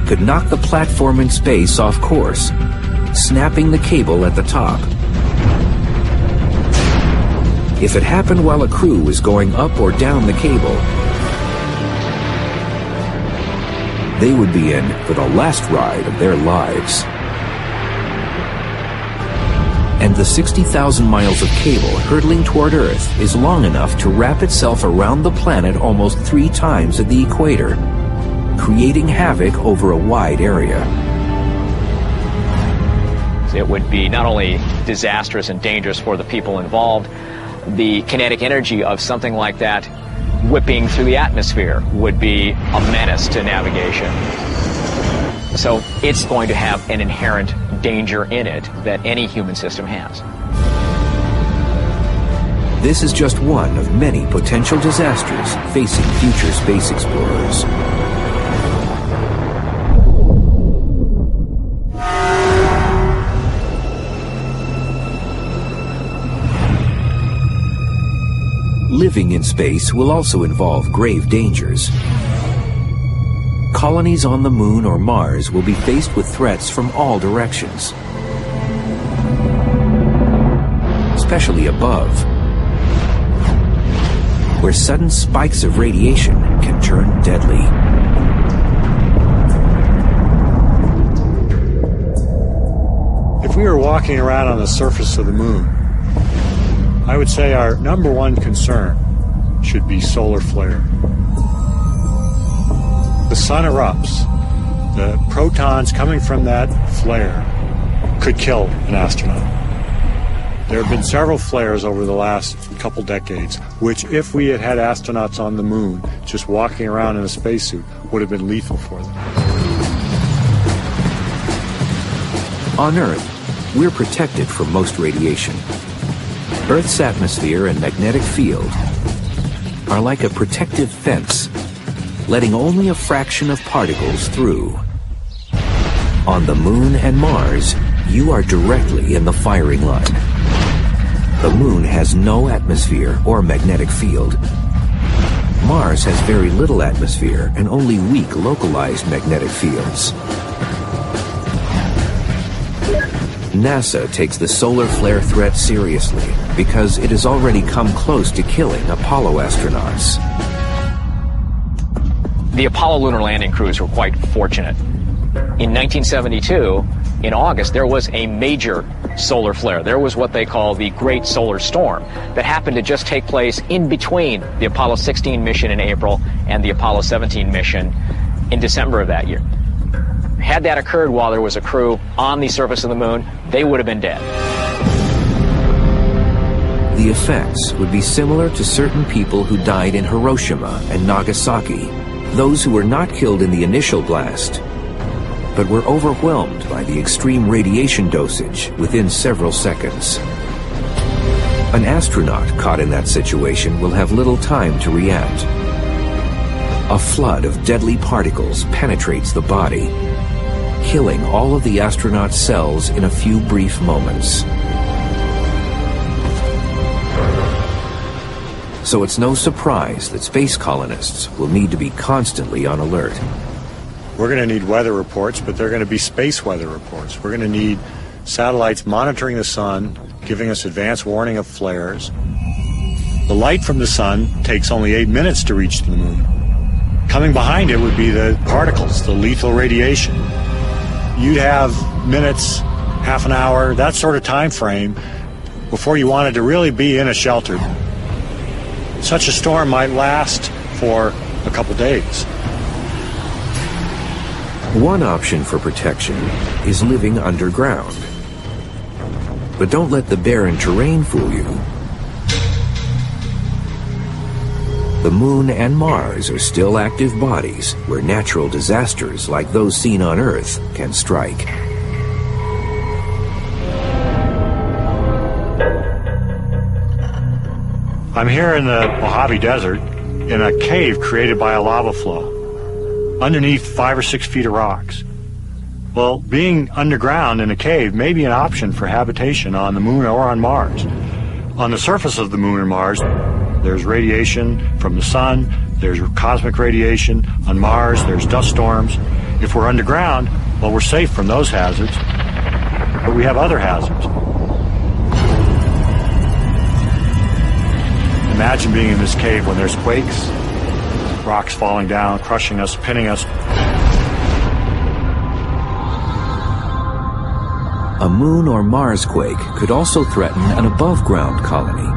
could knock the platform in space off course, snapping the cable at the top. If it happened while a crew was going up or down the cable, they would be in for the last ride of their lives. And the 60,000 miles of cable hurtling toward Earth is long enough to wrap itself around the planet almost 3 times at the equator, creating havoc over a wide area. It would be not only disastrous and dangerous for the people involved, the kinetic energy of something like that whipping through the atmosphere would be a menace to navigation. So it's going to have an inherent danger in it that any human system has. This is just one of many potential disasters facing future space explorers. Living in space will also involve grave dangers. Colonies on the Moon or Mars will be faced with threats from all directions, especially above, where sudden spikes of radiation can turn deadly. If we were walking around on the surface of the Moon, I would say our number one concern should be solar flare. The sun erupts. The protons coming from that flare could kill an astronaut. There have been several flares over the last couple decades, which if we had had astronauts on the Moon just walking around in a spacesuit would have been lethal for them. On Earth, we're protected from most radiation. Earth's atmosphere and magnetic field are like a protective fence, letting only a fraction of particles through. On the Moon and Mars, you are directly in the firing line. The Moon has no atmosphere or magnetic field. Mars has very little atmosphere and only weak localized magnetic fields. NASA takes the solar flare threat seriously because it has already come close to killing Apollo astronauts. The Apollo lunar landing crews were quite fortunate. In 1972, in August, there was a major solar flare. There was what they call the Great Solar Storm that happened to just take place in between the Apollo 16 mission in April and the Apollo 17 mission in December of that year. Had that occurred while there was a crew on the surface of the Moon, they would have been dead. The effects would be similar to certain people who died in Hiroshima and Nagasaki, those who were not killed in the initial blast, but were overwhelmed by the extreme radiation dosage within several seconds. An astronaut caught in that situation will have little time to react. A flood of deadly particles penetrates the body, killing all of the astronaut's cells in a few brief moments. So it's no surprise that space colonists will need to be constantly on alert. We're going to need weather reports, but they're going to be space weather reports. We're going to need satellites monitoring the sun, giving us advance warning of flares. The light from the sun takes only 8 minutes to reach the Moon. Coming behind it would be the particles, the lethal radiation. You'd have minutes, half an hour, that sort of time frame before you wanted to really be in a shelter. Such a storm might last for a couple days. One option for protection is living underground. But don't let the barren terrain fool you. The Moon and Mars are still active bodies where natural disasters like those seen on Earth can strike. I'm here in the Mojave Desert in a cave created by a lava flow underneath 5 or 6 feet of rocks. Well, being underground in a cave may be an option for habitation on the Moon or on Mars. On the surface of the Moon or Mars, there's radiation from the sun, there's cosmic radiation. On Mars, there's dust storms. If we're underground, well, we're safe from those hazards, but we have other hazards. Imagine being in this cave when there's quakes, rocks falling down, crushing us, pinning us. A Moon or Mars quake could also threaten an above-ground colony.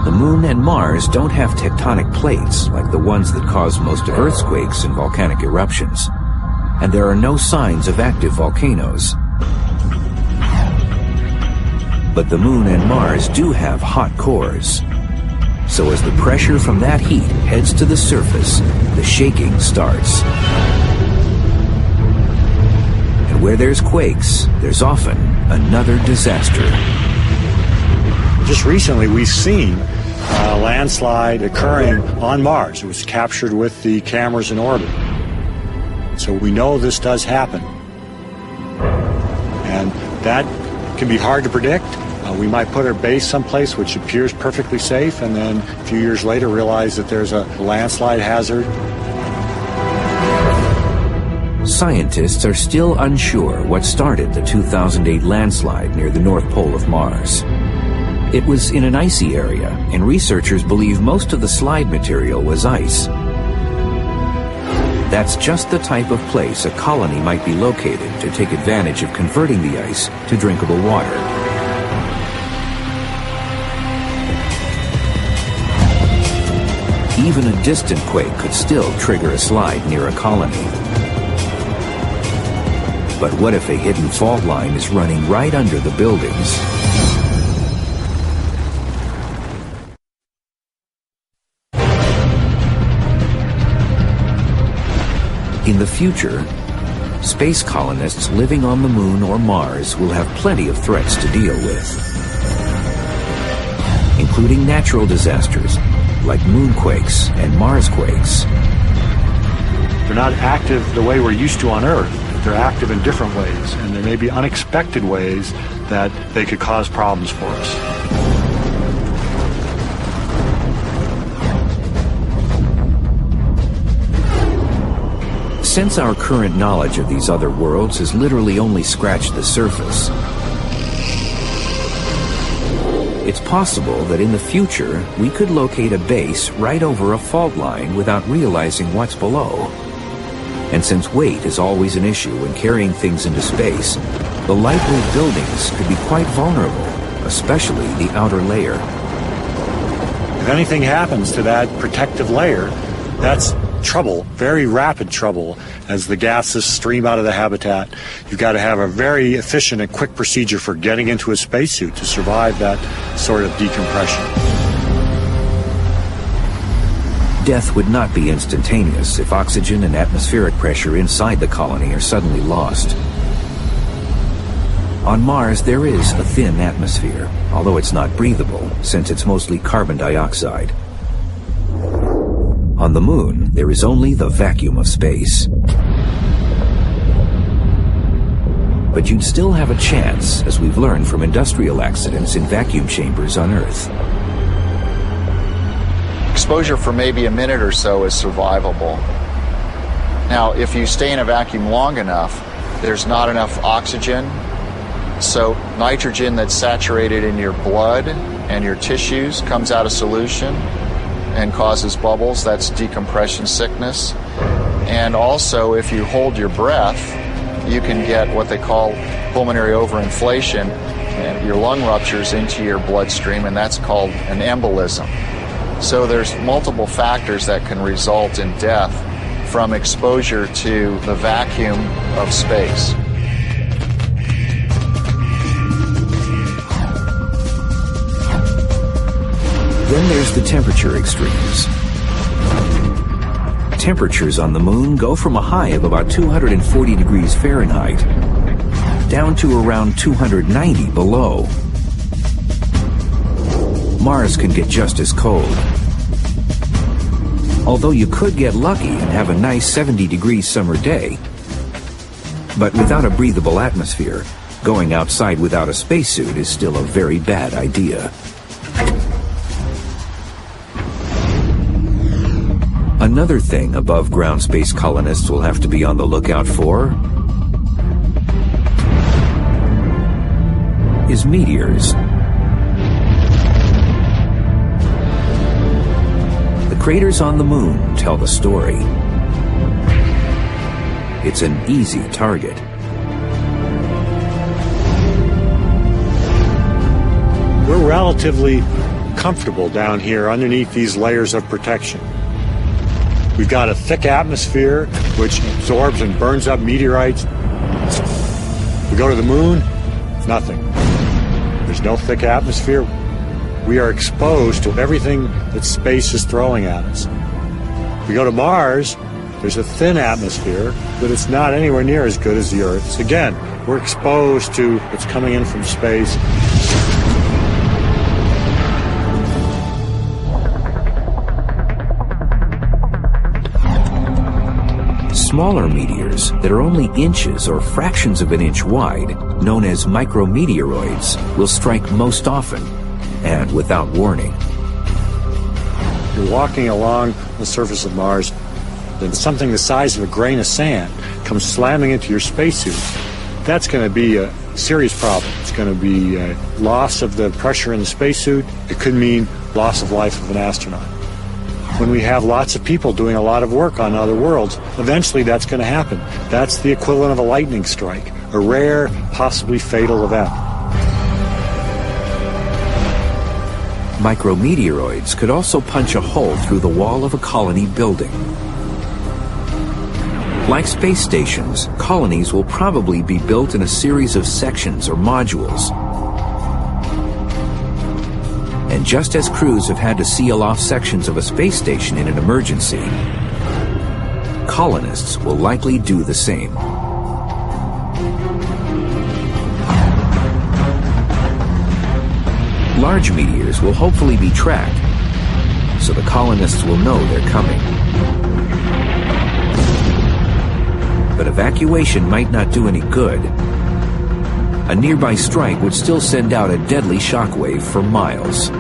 The Moon and Mars don't have tectonic plates like the ones that cause most of Earth's quakes and volcanic eruptions, and there are no signs of active volcanoes. But the Moon and Mars do have hot cores. So as the pressure from that heat heads to the surface, the shaking starts. And where there's quakes, there's often another disaster. Just recently, we've seen a landslide occurring on Mars. It was captured with the cameras in orbit. So we know this does happen. And that can be hard to predict. We might put our base someplace which appears perfectly safe, and then a few years later realize that there's a landslide hazard. Scientists are still unsure what started the 2008 landslide near the North Pole of Mars. It was in an icy area, and researchers believe most of the slide material was ice. That's just the type of place a colony might be located to take advantage of converting the ice to drinkable water. Even a distant quake could still trigger a slide near a colony. But what if a hidden fault line is running right under the buildings? In the future, space colonists living on the Moon or Mars will have plenty of threats to deal with, including natural disasters like moonquakes and Marsquakes. They're not active the way we're used to on Earth. They're active in different ways, and there may be unexpected ways that they could cause problems for us. Since our current knowledge of these other worlds has literally only scratched the surface, it's possible that in the future we could locate a base right over a fault line without realizing what's below. And since weight is always an issue when carrying things into space, the lightweight buildings could be quite vulnerable, especially the outer layer. If anything happens to that protective layer, that's trouble, very rapid trouble, as the gases stream out of the habitat. You've got to have a very efficient and quick procedure for getting into a spacesuit to survive that sort of decompression. Death would not be instantaneous if oxygen and atmospheric pressure inside the colony are suddenly lost. On Mars, there is a thin atmosphere, although it's not breathable, since it's mostly carbon dioxide. On the Moon, there is only the vacuum of space. But you'd still have a chance, as we've learned from industrial accidents in vacuum chambers on Earth. Exposure for maybe a minute or so is survivable. Now, if you stay in a vacuum long enough, there's not enough oxygen, so nitrogen that's saturated in your blood and your tissues comes out of solution and causes bubbles. That's decompression sickness. And also, if you hold your breath, you can get what they call pulmonary overinflation, and your lung ruptures into your bloodstream, and that's called an embolism. So there's multiple factors that can result in death from exposure to the vacuum of space. Then there's the temperature extremes. Temperatures on the Moon go from a high of about 240 degrees Fahrenheit down to around 290 below. Mars can get just as cold. Although you could get lucky and have a nice 70-degree summer day. But without a breathable atmosphere, going outside without a spacesuit is still a very bad idea. Another Another thing above-ground space colonists will have to be on the lookout for is meteors. The craters on the moon tell the story. It's an easy target. We're relatively comfortable down here underneath these layers of protection. We've got a thick atmosphere which absorbs and burns up meteorites. We go to the moon, nothing. There's no thick atmosphere. We are exposed to everything that space is throwing at us. We go to Mars, there's a thin atmosphere, but it's not anywhere near as good as the Earth's. Again, we're exposed to what's coming in from space. Smaller meteors that are only inches or fractions of an inch wide, known as micrometeoroids, will strike most often and without warning. You're walking along the surface of Mars, then something the size of a grain of sand comes slamming into your spacesuit. That's going to be a serious problem. It's going to be a loss of the pressure in the spacesuit. It could mean loss of life of an astronaut. When we have lots of people doing a lot of work on other worlds, eventually that's going to happen. That's the equivalent of a lightning strike, a rare, possibly fatal event. Micrometeoroids could also punch a hole through the wall of a colony building. Like space stations, colonies will probably be built in a series of sections or modules. And just as crews have had to seal off sections of a space station in an emergency, colonists will likely do the same. Large meteors will hopefully be tracked, so the colonists will know they're coming. But evacuation might not do any good. A nearby strike would still send out a deadly shockwave for miles.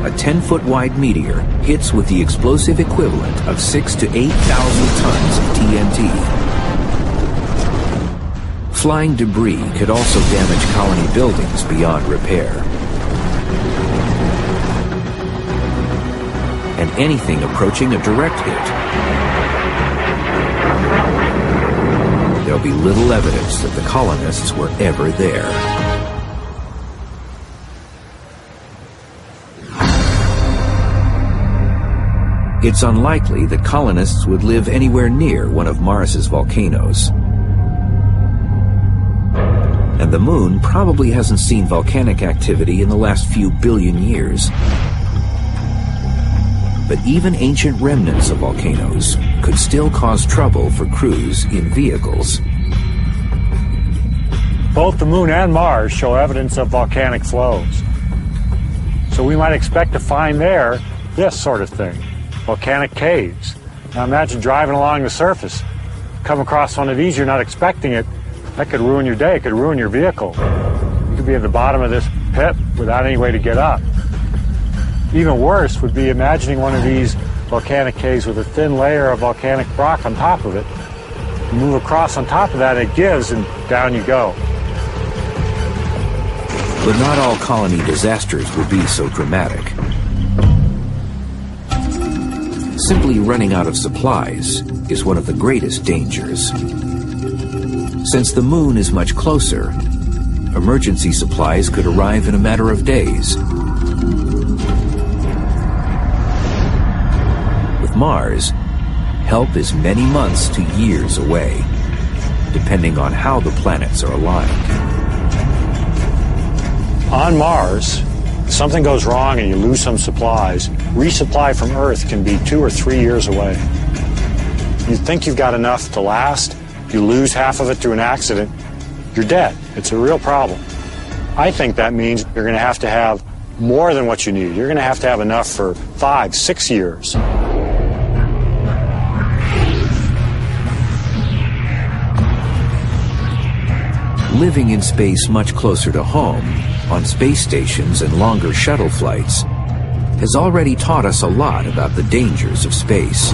A 10-foot wide meteor hits with the explosive equivalent of 6,000 to 8,000 tons of TNT. Flying debris could also damage colony buildings beyond repair. And anything approaching a direct hit, there'll be little evidence that the colonists were ever there. It's unlikely that colonists would live anywhere near one of Mars's volcanoes. And the moon probably hasn't seen volcanic activity in the last few billion years. But even ancient remnants of volcanoes could still cause trouble for crews in vehicles. Both the moon and Mars show evidence of volcanic flows. So we might expect to find there this sort of thing. Volcanic caves. Now imagine driving along the surface, come across one of these, you're not expecting it. That could ruin your day, it could ruin your vehicle. You could be at the bottom of this pit without any way to get up. Even worse would be imagining one of these volcanic caves with a thin layer of volcanic rock on top of it. You move across on top of that, it gives, and down you go. But not all colony disasters will be so dramatic. Simply running out of supplies is one of the greatest dangers. Since the moon is much closer, emergency supplies could arrive in a matter of days. With Mars, help is many months to years away, depending on how the planets are aligned. On Mars, if something goes wrong and you lose some supplies, resupply from Earth can be 2 or 3 years away. You think you've got enough to last, you lose half of it through an accident, you're dead. It's a real problem. I think that means you're going to have more than what you need. You're going to have enough for 5, 6 years. Living in space much closer to home, on space stations and longer shuttle flights, has already taught us a lot about the dangers of space.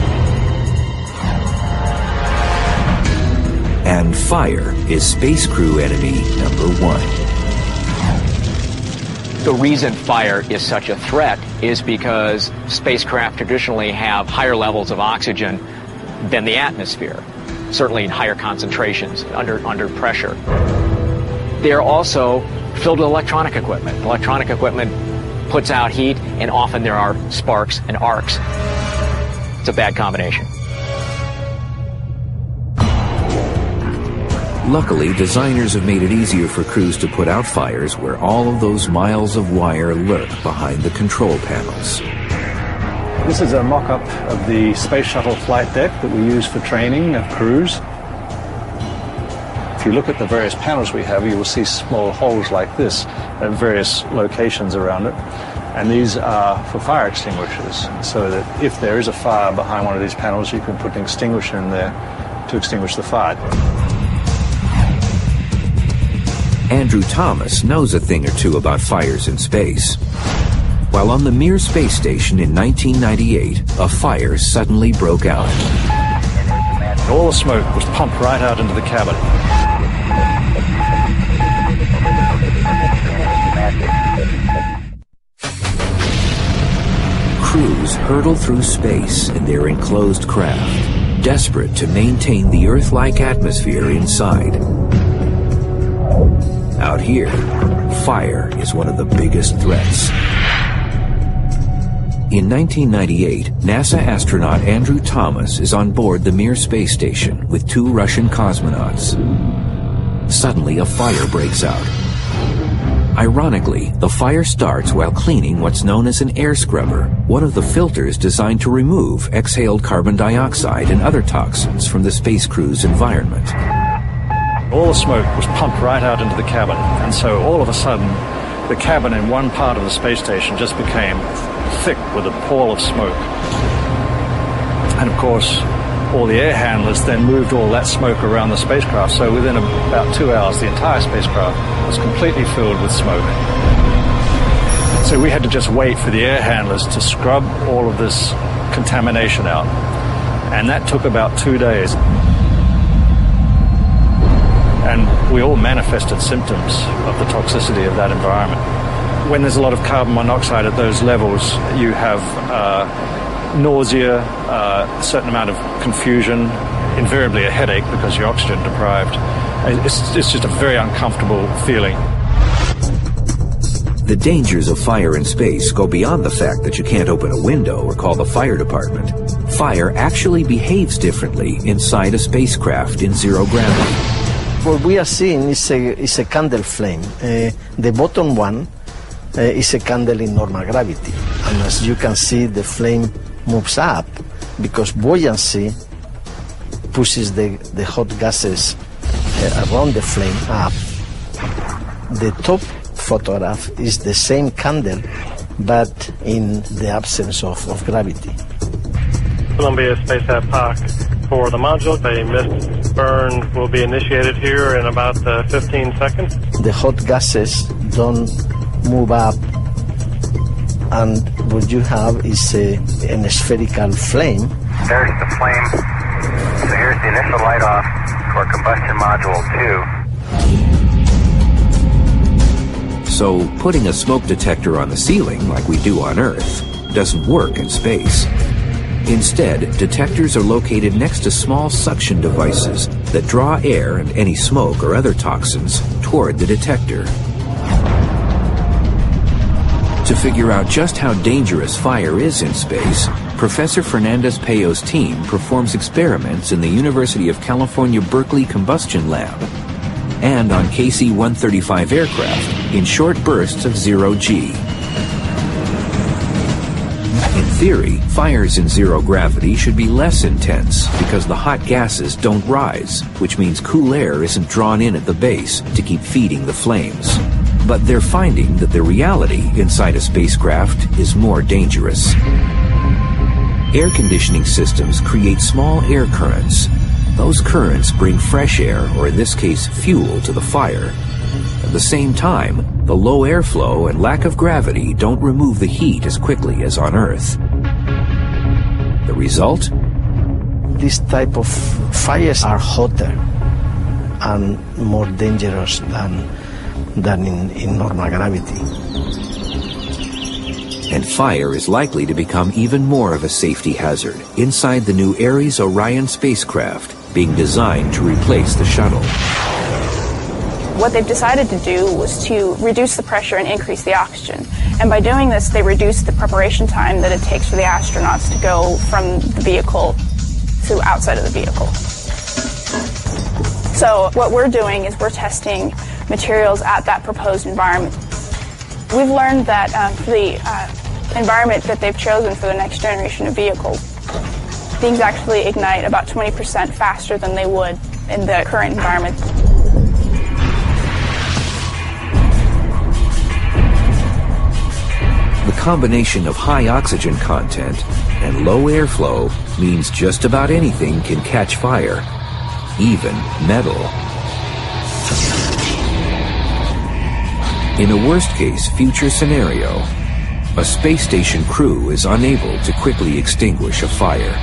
And fire is space crew enemy number one. The reason fire is such a threat is because spacecraft traditionally have higher levels of oxygen than the atmosphere, certainly in higher concentrations under pressure. They're also filled with electronic equipment. Electronic equipment puts out heat, and often there are sparks and arcs. It's a bad combination. Luckily, designers have made it easier for crews to put out fires where all of those miles of wire lurk behind the control panels. This is a mock-up of the Space Shuttle flight deck that we use for training of crews. If you look at the various panels we have, you will see small holes like this at various locations around it. And these are for fire extinguishers, so that if there is a fire behind one of these panels, you can put an extinguisher in there to extinguish the fire. Andrew Thomas knows a thing or two about fires in space. While on the Mir space station in 1998, a fire suddenly broke out. All the smoke was pumped right out into the cabin. Crews hurtle through space in their enclosed craft, desperate to maintain the Earth-like atmosphere inside. Out here, fire is one of the biggest threats. In 1998, NASA astronaut Andrew Thomas is on board the Mir space station with 2 Russian cosmonauts. Suddenly, a fire breaks out. Ironically, the fire starts while cleaning what's known as an air scrubber, one of the filters designed to remove exhaled carbon dioxide and other toxins from the space crew's environment. All the smoke was pumped right out into the cabin, and so all of a sudden, the cabin in one part of the space station just became thick with a pall of smoke. And of course, all the air handlers then moved all that smoke around the spacecraft, so within about 2 hours, the entire spacecraft was completely filled with smoke. So we had to just wait for the air handlers to scrub all of this contamination out, and that took about 2 days. And we all manifested symptoms of the toxicity of that environment. When there's a lot of carbon monoxide at those levels, you have nausea, a certain amount of confusion, invariably a headache because you're oxygen deprived. It's just a very uncomfortable feeling. The dangers of fire in space go beyond the fact that you can't open a window or call the fire department. Fire actually behaves differently inside a spacecraft in zero gravity. What we are seeing is a candle flame. The bottom one is a candle in normal gravity. And as you can see, the flame moves up because buoyancy pushes the hot gases around the flame up. The top photograph is the same candle, but in the absence of gravity. Columbia Spacecraft Park for the module. A mist burn will be initiated here in about 15 seconds. The hot gases don't move up, and what you have is an spherical flame. There's the flame. So here's the initial light off for combustion module 2. So putting a smoke detector on the ceiling, like we do on Earth, doesn't work in space. Instead, detectors are located next to small suction devices that draw air and any smoke or other toxins toward the detector. To figure out just how dangerous fire is in space, Professor Fernandez-Peyo's team performs experiments in the University of California, Berkeley Combustion Lab and on KC-135 aircraft in short bursts of zero-G. In theory, fires in zero gravity should be less intense because the hot gases don't rise, which means cool air isn't drawn in at the base to keep feeding the flames. But they're finding that the reality inside a spacecraft is more dangerous. Air conditioning systems create small air currents. Those currents bring fresh air, or in this case fuel, to the fire. At the same time, the low airflow and lack of gravity don't remove the heat as quickly as on Earth. The result? This type of fires are hotter and more dangerous than in normal gravity. And fire is likely to become even more of a safety hazard inside the new Ares Orion spacecraft being designed to replace the shuttle. What they've decided to do was to reduce the pressure and increase the oxygen. And by doing this, they reduce the preparation time that it takes for the astronauts to go from the vehicle to outside of the vehicle. So what we're doing is we're testing materials at that proposed environment. We've learned that for the environment that they've chosen for the next generation of vehicles, things actually ignite about 20% faster than they would in the current environment. The combination of high oxygen content and low airflow means just about anything can catch fire, even metal. In a worst-case future scenario, a space station crew is unable to quickly extinguish a fire.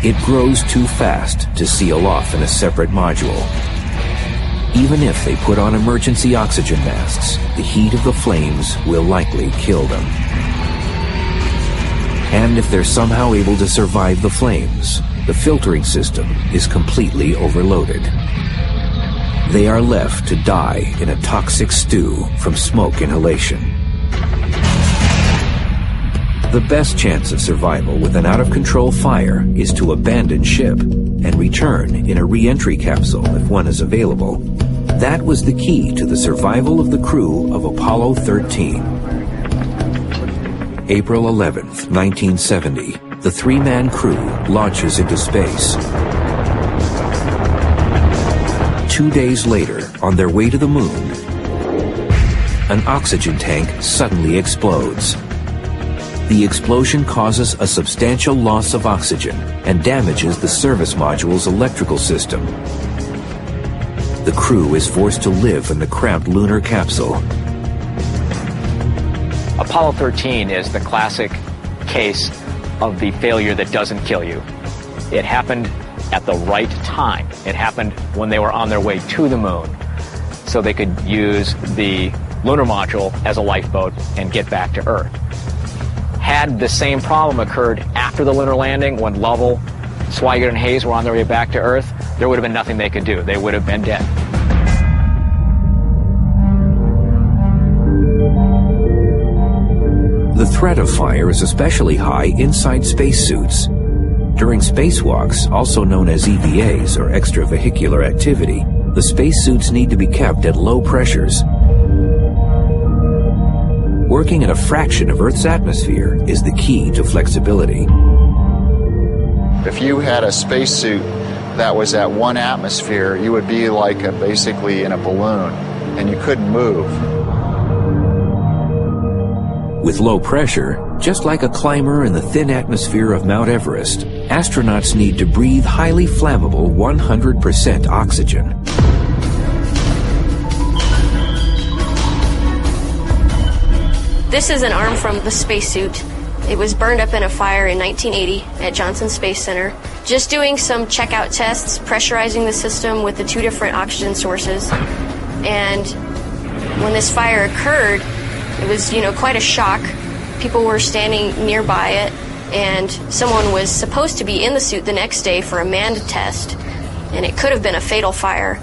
It grows too fast to seal off in a separate module. Even if they put on emergency oxygen masks, the heat of the flames will likely kill them. And if they're somehow able to survive the flames, the filtering system is completely overloaded. They are left to die in a toxic stew from smoke inhalation. The best chance of survival with an out-of-control fire is to abandon ship and return in a re-entry capsule if one is available. That was the key to the survival of the crew of Apollo 13. April 11th, 1970, the three-man crew launches into space. 2 days later, on their way to the moon, an oxygen tank suddenly explodes. The explosion causes a substantial loss of oxygen and damages the service module's electrical system. The crew is forced to live in the cramped lunar capsule. Apollo 13 is the classic case of the failure that doesn't kill you. It happened at the right time. It happened when they were on their way to the moon, so they could use the lunar module as a lifeboat and get back to Earth. Had the same problem occurred after the lunar landing, when Lovell, Swigert, and Hayes were on their way back to Earth, there would have been nothing they could do. They would have been dead. The threat of fire is especially high inside spacesuits. During spacewalks, also known as EVAs or extravehicular activity, the spacesuits need to be kept at low pressures. Working at a fraction of Earth's atmosphere is the key to flexibility. If you had a spacesuit that was at 1 atmosphere, you would be like basically in a balloon, and you couldn't move. With low pressure, just like a climber in the thin atmosphere of Mount Everest, astronauts need to breathe highly flammable 100% oxygen. This is an arm from the spacesuit. It was burned up in a fire in 1980 at Johnson Space Center. Just doing some checkout tests, pressurizing the system with the 2 different oxygen sources. And when this fire occurred, it was, quite a shock. People were standing nearby it, and someone was supposed to be in the suit the next day for a manned test, and it could have been a fatal fire.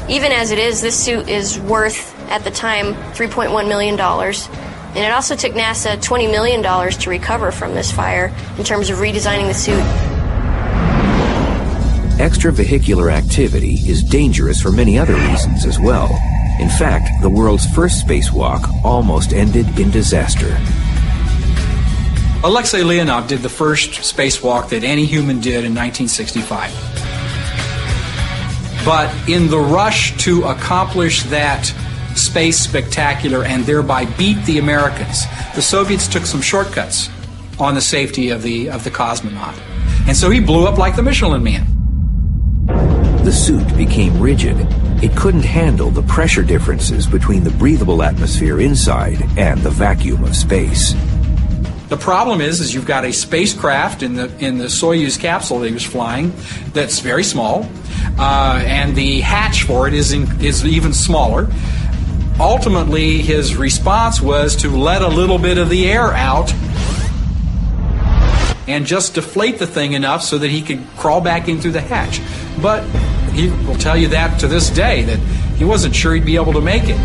Even as it is, this suit is worth, at the time, $3.1 million. And it also took NASA $20 million to recover from this fire in terms of redesigning the suit. Extravehicular activity is dangerous for many other reasons as well. In fact, the world's first spacewalk almost ended in disaster. Alexei Leonov did the first spacewalk that any human did in 1965. But in the rush to accomplish that space spectacular and thereby beat the Americans, the Soviets took some shortcuts on the safety of the cosmonaut. And so he blew up like the Michelin Man. The suit became rigid. It couldn't handle the pressure differences between the breathable atmosphere inside and the vacuum of space. The problem is you've got a spacecraft in the Soyuz capsule that he was flying that's very small, and the hatch for it is even smaller. Ultimately, his response was to let a little bit of the air out and just deflate the thing enough so that he could crawl back in through the hatch. But he will tell you that to this day, that he wasn't sure he'd be able to make it.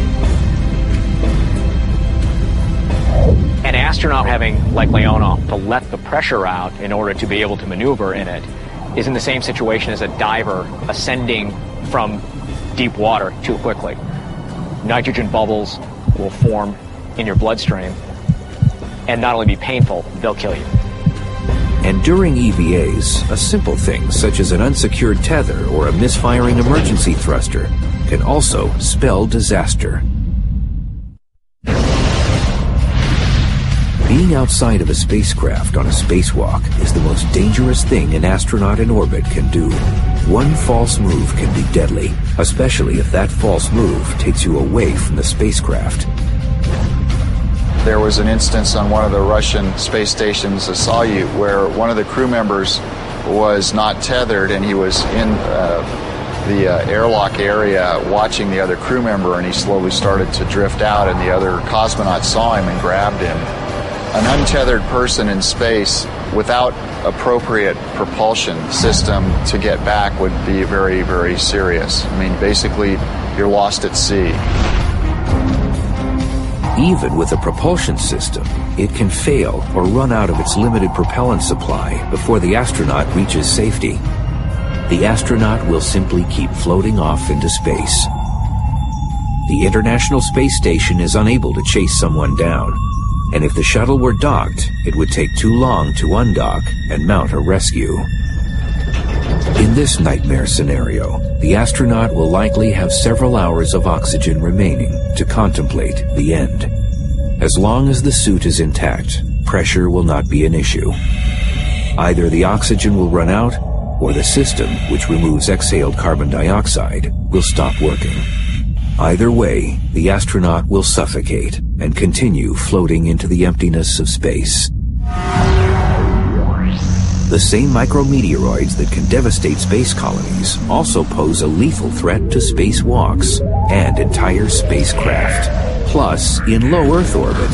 An astronaut having, like Leonov, to let the pressure out in order to be able to maneuver in it is in the same situation as a diver ascending from deep water too quickly. Nitrogen bubbles will form in your bloodstream and not only be painful, they'll kill you. And during EVAs, a simple thing such as an unsecured tether or a misfiring emergency thruster can also spell disaster. Being outside of a spacecraft on a spacewalk is the most dangerous thing an astronaut in orbit can do. One false move can be deadly, especially if that false move takes you away from the spacecraft. There was an instance on one of the Russian space stations, the Salyut, where one of the crew members was not tethered and he was in the airlock area watching the other crew member, and he slowly started to drift out, and the other cosmonaut saw him and grabbed him. An untethered person in space without appropriate propulsion system to get back would be very, very serious. I mean, basically, you're lost at sea. Even with a propulsion system, it can fail or run out of its limited propellant supply before the astronaut reaches safety. The astronaut will simply keep floating off into space. The International Space Station is unable to chase someone down, and if the shuttle were docked, it would take too long to undock and mount a rescue. In this nightmare scenario, the astronaut will likely have several hours of oxygen remaining to contemplate the end. As long as the suit is intact, pressure will not be an issue. Either the oxygen will run out, or the system, which removes exhaled carbon dioxide, will stop working. Either way, the astronaut will suffocate and continue floating into the emptiness of space. The same micrometeoroids that can devastate space colonies also pose a lethal threat to spacewalks and entire spacecraft. Plus, in low Earth orbit,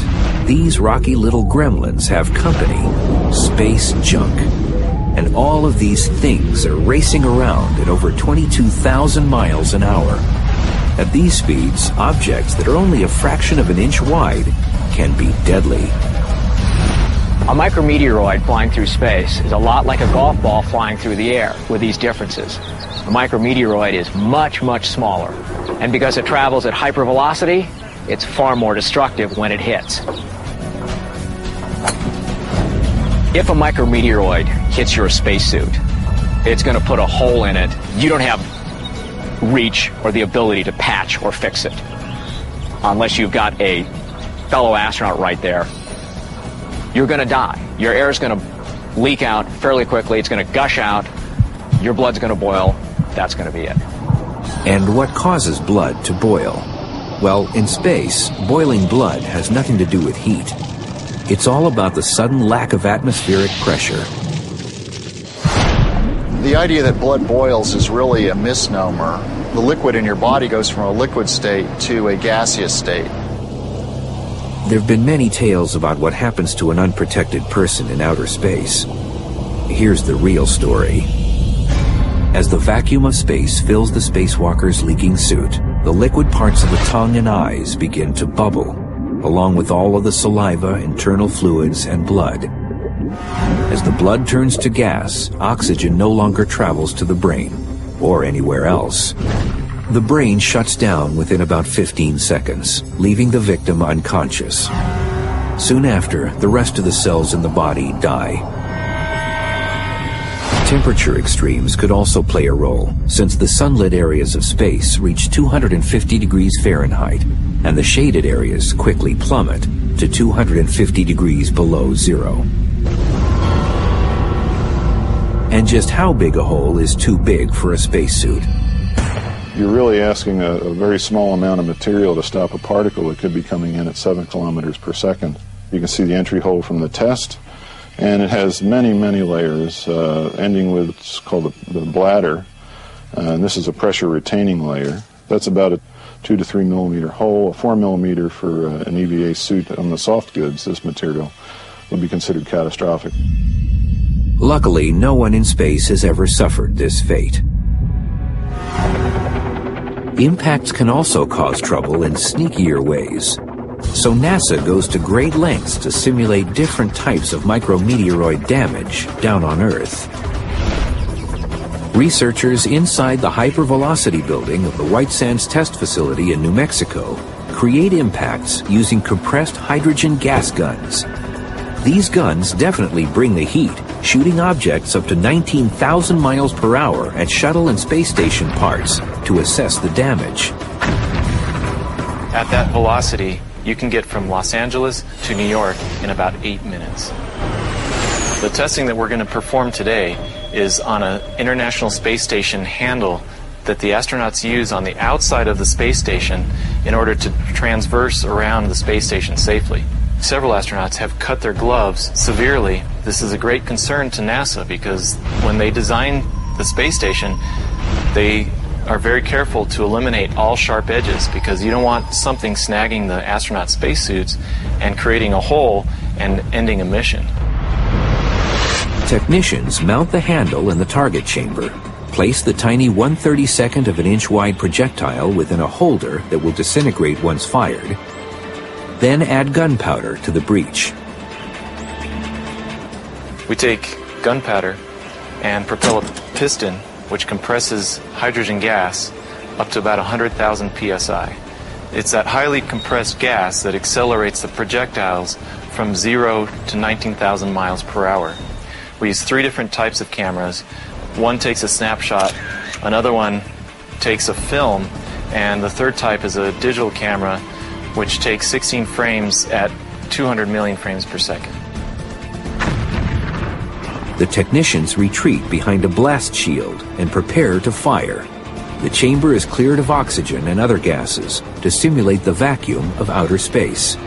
these rocky little gremlins have company, space junk. And all of these things are racing around at over 22,000 miles an hour. At these speeds, objects that are only a fraction of an inch wide can be deadly. A micrometeoroid flying through space is a lot like a golf ball flying through the air, with these differences. A micrometeoroid is much, much smaller, and because it travels at hypervelocity, it's far more destructive when it hits. If a micrometeoroid hits your spacesuit, it's going to put a hole in it. You don't have reach or the ability to patch or fix it unless you've got a fellow astronaut right there. You're going to die. Your air is going to leak out fairly quickly. It's going to gush out. Your blood's going to boil. That's going to be it. And what causes blood to boil? Well, in space, boiling blood has nothing to do with heat. It's all about the sudden lack of atmospheric pressure. The idea that blood boils is really a misnomer. The liquid in your body goes from a liquid state to a gaseous state. There have been many tales about what happens to an unprotected person in outer space. Here's the real story. As the vacuum of space fills the spacewalker's leaking suit, the liquid parts of the tongue and eyes begin to bubble, along with all of the saliva, internal fluids, and blood. As the blood turns to gas, oxygen no longer travels to the brain, or anywhere else. The brain shuts down within about 15 seconds, leaving the victim unconscious. Soon after, the rest of the cells in the body die. Temperature extremes could also play a role, since the sunlit areas of space reach 250 degrees Fahrenheit, and the shaded areas quickly plummet to 250 degrees below zero. And just how big a hole is too big for a spacesuit? you're really asking a very small amount of material to stop a particle that could be coming in at 7 kilometers per second. You can see the entry hole from the test, and it has many, many layers, ending with what's called the bladder. And this is a pressure retaining layer. That's about a 2 to 3 millimeter hole, a 4 millimeter for an EVA suit on the soft goods. This material would be considered catastrophic. Luckily, no one in space has ever suffered this fate. Impacts can also cause trouble in sneakier ways. So NASA goes to great lengths to simulate different types of micrometeoroid damage down on Earth. Researchers inside the hypervelocity building of the White Sands Test Facility in New Mexico create impacts using compressed hydrogen gas guns. These guns definitely bring the heat, shooting objects up to 19,000 miles per hour at shuttle and space station parts to assess the damage. At that velocity, you can get from Los Angeles to New York in about 8 minutes. The testing that we're going to perform today is on an International Space Station handle that the astronauts use on the outside of the space station in order to transverse around the space station safely. Several astronauts have cut their gloves severely. This is a great concern to NASA because when they design the space station, they are very careful to eliminate all sharp edges because you don't want something snagging the astronaut spacesuits and creating a hole and ending a mission. Technicians mount the handle in the target chamber, place the tiny 1/32 of an inch wide projectile within a holder that will disintegrate once fired, then add gunpowder to the breech. We take gunpowder and propel a piston which compresses hydrogen gas up to about 100,000 psi. It's that highly compressed gas that accelerates the projectiles from 0 to 19,000 miles per hour. We use 3 different types of cameras. One takes a snapshot, another one takes a film, and the third type is a digital camera which takes 16 frames at 200 million frames per second. The technicians retreat behind a blast shield and prepare to fire. The chamber is cleared of oxygen and other gases to simulate the vacuum of outer space.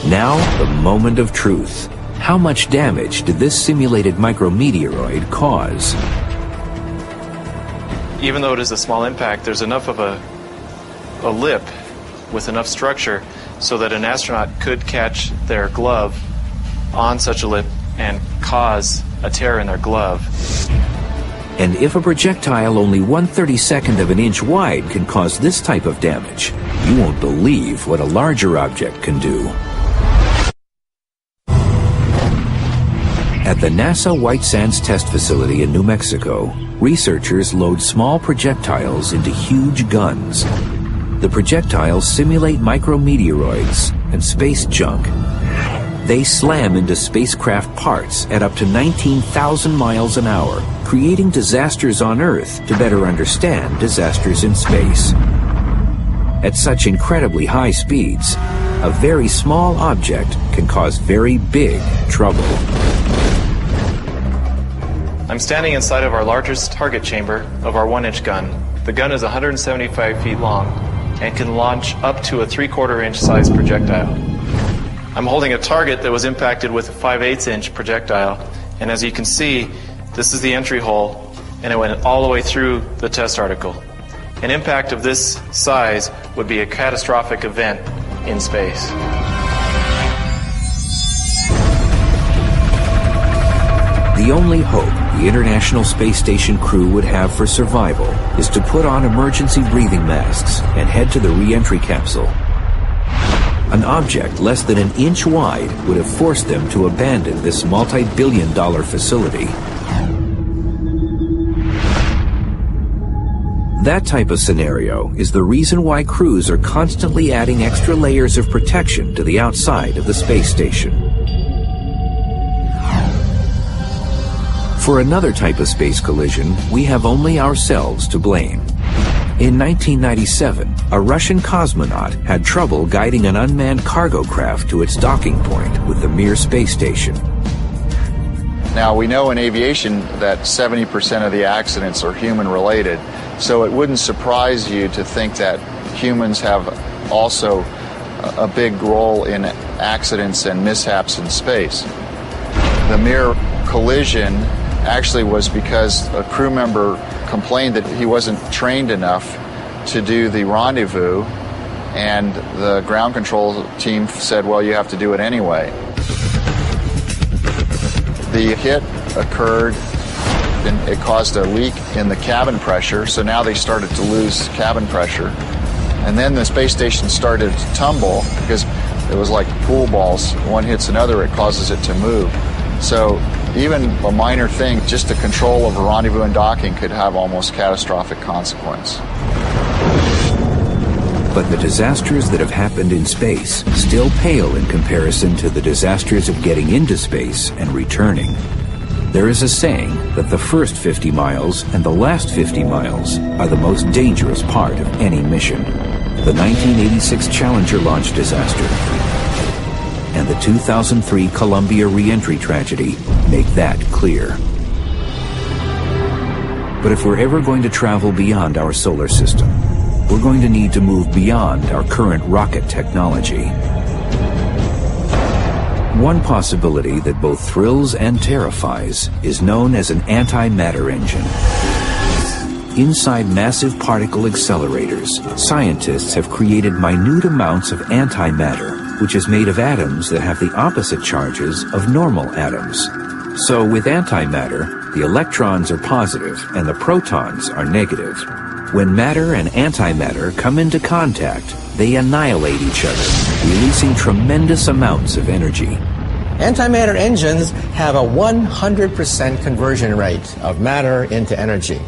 Now, the moment of truth. How much damage did this simulated micrometeoroid cause? Even though it is a small impact, there's enough of a lip with enough structure so that an astronaut could catch their glove on such a lip and cause a tear in their glove. And if a projectile only 1/32 of an inch wide can cause this type of damage, you won't believe what a larger object can do. At the NASA White Sands Test Facility in New Mexico, researchers load small projectiles into huge guns. The projectiles simulate micrometeoroids and space junk. They slam into spacecraft parts at up to 19,000 miles an hour, creating disasters on Earth to better understand disasters in space. At such incredibly high speeds, a very small object can cause very big trouble. I'm standing inside of our largest target chamber of our 1-inch gun. The gun is 175 feet long and can launch up to a 3/4 inch size projectile. I'm holding a target that was impacted with a 5/8 inch projectile, and as you can see, this is the entry hole, and it went all the way through the test article. An impact of this size would be a catastrophic event in space. The only hope the International Space Station crew would have for survival is to put on emergency breathing masks and head to the re-entry capsule. An object less than an inch wide would have forced them to abandon this multi-billion-dollar facility. That type of scenario is the reason why crews are constantly adding extra layers of protection to the outside of the space station. For another type of space collision, we have only ourselves to blame. In 1997, a Russian cosmonaut had trouble guiding an unmanned cargo craft to its docking point with the Mir space station. Now, we know in aviation that 70% of the accidents are human-related, so it wouldn't surprise you to think that humans have also a big role in accidents and mishaps in space. The mere collision actually was because a crew member complained that he wasn't trained enough to do the rendezvous, and the ground control team said, well, you have to do it anyway. The hit occurred and it caused a leak in the cabin pressure, so now they started to lose cabin pressure. And then the space station started to tumble because it was like pool balls. One hits another, it causes it to move. So even a minor thing, just the control of a rendezvous and docking could have almost catastrophic consequence. But the disasters that have happened in space still pale in comparison to the disasters of getting into space and returning. There is a saying that the first 50 miles and the last 50 miles are the most dangerous part of any mission. The 1986 Challenger launch disaster and the 2003 Columbia re-entry tragedy make that clear. But if we're ever going to travel beyond our solar system, we're going to need to move beyond our current rocket technology. One possibility that both thrills and terrifies is known as an antimatter engine. Inside massive particle accelerators, scientists have created minute amounts of antimatter, which is made of atoms that have the opposite charges of normal atoms. So with antimatter, the electrons are positive and the protons are negative. When matter and antimatter come into contact, they annihilate each other, releasing tremendous amounts of energy. Antimatter engines have a 100% conversion rate of matter into energy.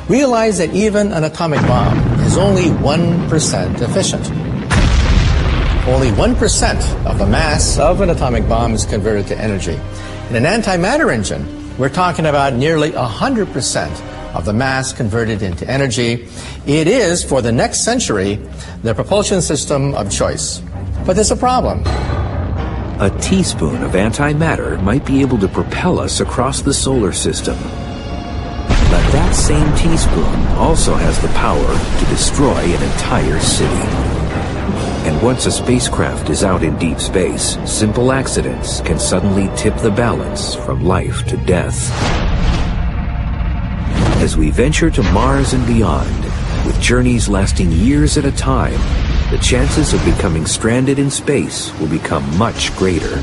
Realize that even an atomic bomb is only 1% efficient. Only 1% of the mass of an atomic bomb is converted to energy. In an antimatter engine, we're talking about nearly 100% of the mass converted into energy. It is, for the next century, the propulsion system of choice. But there's a problem. A teaspoon of antimatter might be able to propel us across the solar system. But that same teaspoon also has the power to destroy an entire city. And once a spacecraft is out in deep space, simple accidents can suddenly tip the balance from life to death. As we venture to Mars and beyond, with journeys lasting years at a time, the chances of becoming stranded in space will become much greater.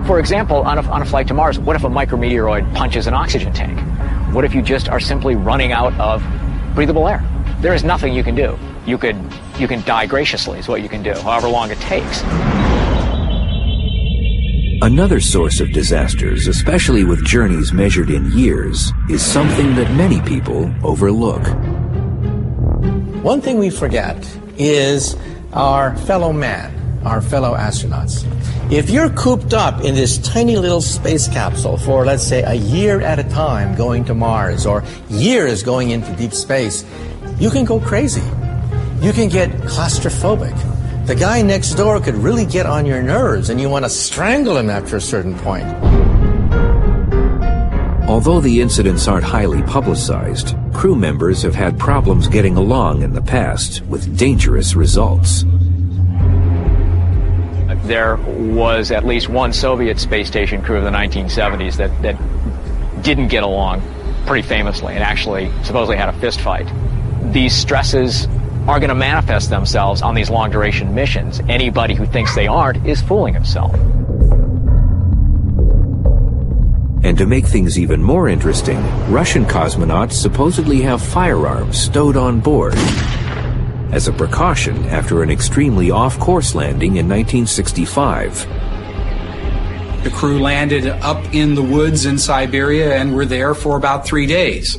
For example, on a flight to Mars, what if a micrometeoroid punches an oxygen tank? What if you just are simply running out of breathable air? There is nothing you can do. You can die graciously is what you can do, however long it takes. Another source of disasters, especially with journeys measured in years, is something that many people overlook. One thing we forget is our fellow man, our fellow astronauts. If you're cooped up in this tiny little space capsule for, let's say, a year at a time going to Mars, or years going into deep space, you can go crazy. You can get claustrophobic. The guy next door could really get on your nerves, and you want to strangle him after a certain point. Although the incidents aren't highly publicized, crew members have had problems getting along in the past with dangerous results. There was at least one Soviet space station crew of the 1970s that didn't get along pretty famously and actually supposedly had a fist fight. These stresses are going to manifest themselves on these long-duration missions. Anybody who thinks they aren't is fooling himself. And to make things even more interesting, Russian cosmonauts supposedly have firearms stowed on board as a precaution after an extremely off-course landing in 1965. The crew landed up in the woods in Siberia and were there for about 3 days.